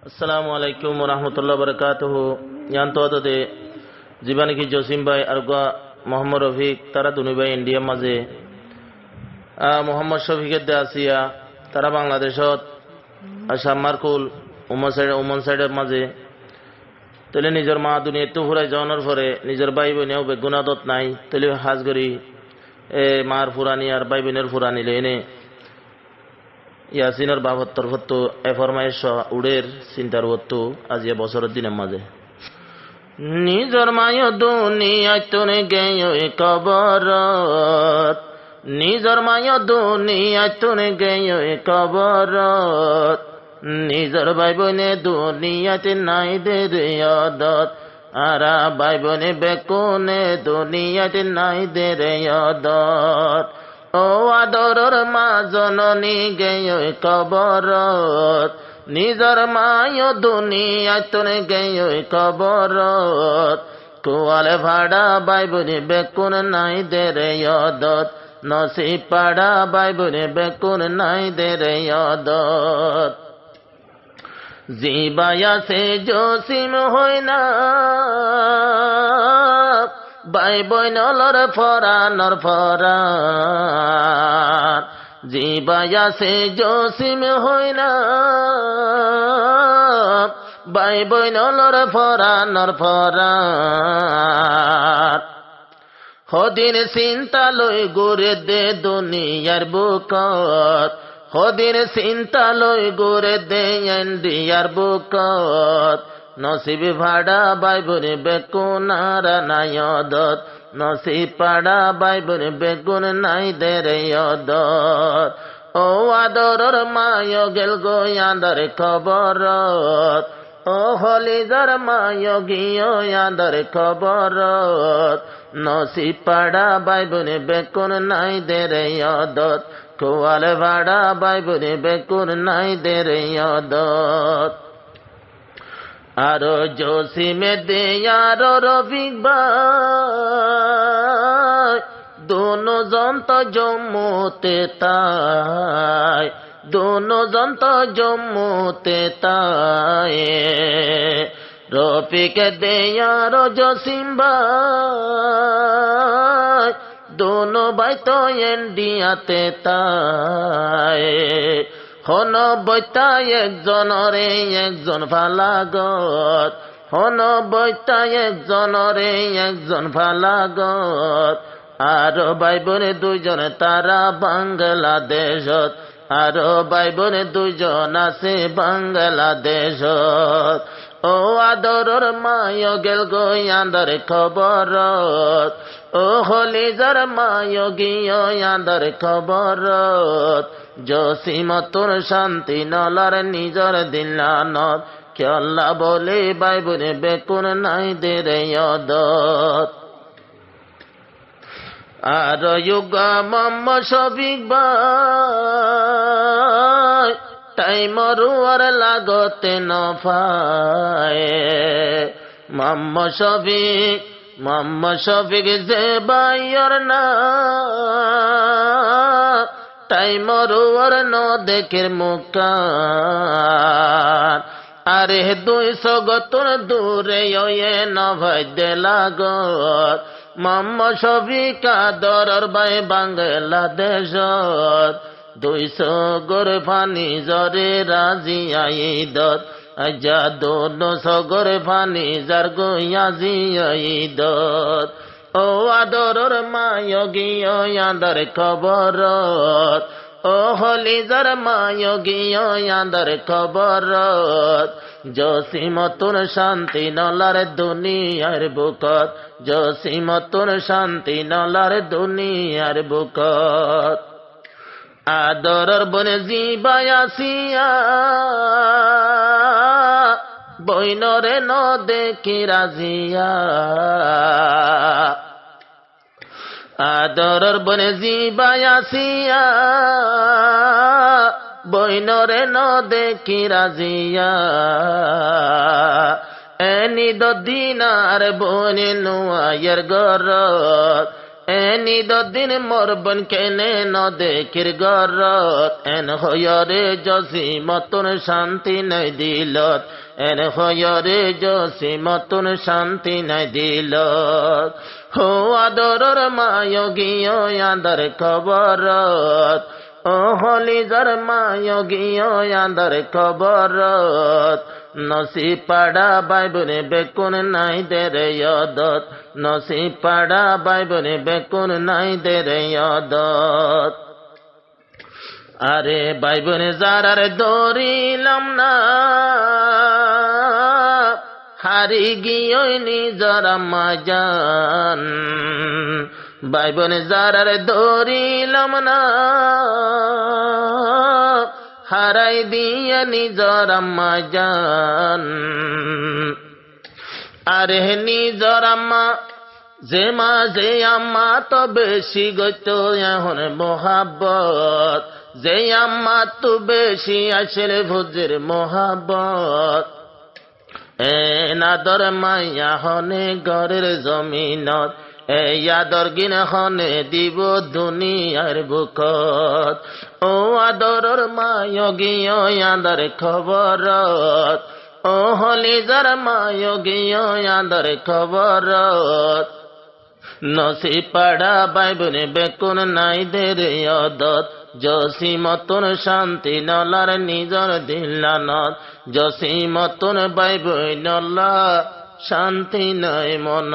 আসসালামু আলাইকুম রহমতুল্লাহ বরকাতুহ ইয়ান্তদে জীবানী কি জসিম ভাই আর মোহাম্মদ রফিক তারা দুনি ভাই ইন্ডিয়ার মাঝে মোহাম্মদ শফিকের দে আসিয়া তারা বাংলাদেশত শামারকুল উমন সাইডের মাঝে তলে নিজের মা দুনিয়া তো ফুরাই যাওয়ানোর পরে নিজের ভাই বোনেও বেগুনাদত নাই তলে হাজ করি মার ফুরানি আর ভাই বোনের ফুরানি লেনে ইয়াসিনের বাবত্তর ভত্তু এ ফরমাইশ উড়ের চিন্তার ভত্তু আজি বছরের দিনের মাঝে নিজর মায় দুনিয়ায় তোরে গেয় কবরত নিজর মায় দুনিয়ায় তোরে গেয় কবরত নিজর ভাই বোনে দুনিয়াতে নাই দে রে আদত আরা ভাই বোনে বেকুনে দুনিয়াতে নাই দে রে আদত ও আদরর মা জননী গেয় কবরত নিজর মায় দুনিয়া তোরে গেয় কবরত কুয়ালে ভাড়া বাই বনে বেকুন নাই দে রে আদত নসিব পাড়া বাই বনে বেকুন নাই দে রে আদত জিবায়া সে জসিম হই না বাই বইনলর ফরানর ফরান জিবায়া সে জসিম হই না বাই বইনলর ফরানর ফরান হদিন চিন্তা লই গুরে দে দুনিয়ার বুকত হদিন চিন্তা লই গুরে দে ইন্ডিয়ার বুকত নসিব ভাড়া বাই বনে বেকুন আর নাই আদত নসিব পাড়া বাই বনে বেগুন নাই দে রে আদত ও আদরর মায় গেল গো আদর খবরত ও হলিজার মায় গিয়ে আদর খবরত নসিব পাড়া বাই বনে বেকুন নাই দে রে আদত কোয়াল ভাড়া বাই বনে বেকুন নাই দে রে আদত আরো জসিমে দে আরো রফিক ভাই দোনো জন্ত জম্মুতে তাই দোনো জন্ত জম্মুতে তাই রফিকে দে আরো জসিম ভাই দোনো ভাই তো ইন্ডিয়াতে তাই হন বৈতা একজনরে একজন ফালাগত হন বৈতা একজনরে একজন ফালাগত আর ভাই বোনে দুইজন তারা বাংলাদেশত আর ভাই বোনে দুইজন আছে বাংলাদেশত ও আদরর মায় গেল গো আদর খবরত ও হলিজার মায় গিয়ে আদর খবরত জসিম তোর শান্তি নলার নিজর দিলানত খেলা বলে বাই বনে বেকুন নাই দে রে আদত আর যুগা মাম্মা শফিক ভাই টাইমরু আর লাগতে নফায় মাম্মা শফিক যে বাইর না টাইমরু আর ন দেখের মুকান আরে 200 গতর দূরে ওয়ে ন ভাই দে লাগত মাম্মা শফিক আদরর বাই বাংলাদেশত 200 গর ফানি জরে রাজি আইদত আজা দোনো সগর ফানি জার গোয়াজি আইদত ও আদরর মায় গিয়ে আদর খবরত ও হলিজার মায় গিয়ে আদর খবরত জসিম তোর শান্তি নলার দুনিয়ার বুকত জসিম তোর শান্তি নলার দুনিয়ার বুকত আদরর বনে জিবায়াসিয়া বইনরে ন দেখি রাজিয়া আদরর বনে জিবায়াসিয়া বইনরে ন দেখি রাজিয়া এনি দিনার বনে নুয়ায়ের গরত নিদদিন মরবন কেনে নদেখির গরত এন হয়রে জসি মতন শান্তি নাই দিলত এন হয়রে জসি মতন শান্তি নাই দিলত হো আদরর মায়োগিয় আদর খবরত ও হলিজর মায়োগিয় আদর খবরত নসি পাড়া বাইবনে বেকুন নাই দেরে ইয়াদত নসি পাড়া বাইবনে বেকুন নাই দেরে ইয়াদত আরে বাইবনে যারার দরিলাম না হারি গিয়ে নিজর আম্মা জান বাইবনে যারার দরিলাম না হারাই দিয়া নিজর আম্মা জান আরে নিজর আম্মা যে আম্মা তো বেশি গত এখন মোহাব্বত যে আম্মা তো বেশি আসলে ভুজের মোহাব্বত নাদর মাইয়া হনে ঘরের জমিনত এই আদর গিনা হনে দিব দুনিয়ার বুকত ও আদরর মায়োগিয় আদর খবরত ও হলিজার মায়োগিয় আদর খবরত নসি পাড়া বাইবনে বেকুন নাই দেরে ইয়াদত জসি মতন শান্তি নলার নিজর দিলানত জসি মতন বাইবই নলা শান্তি নাই মন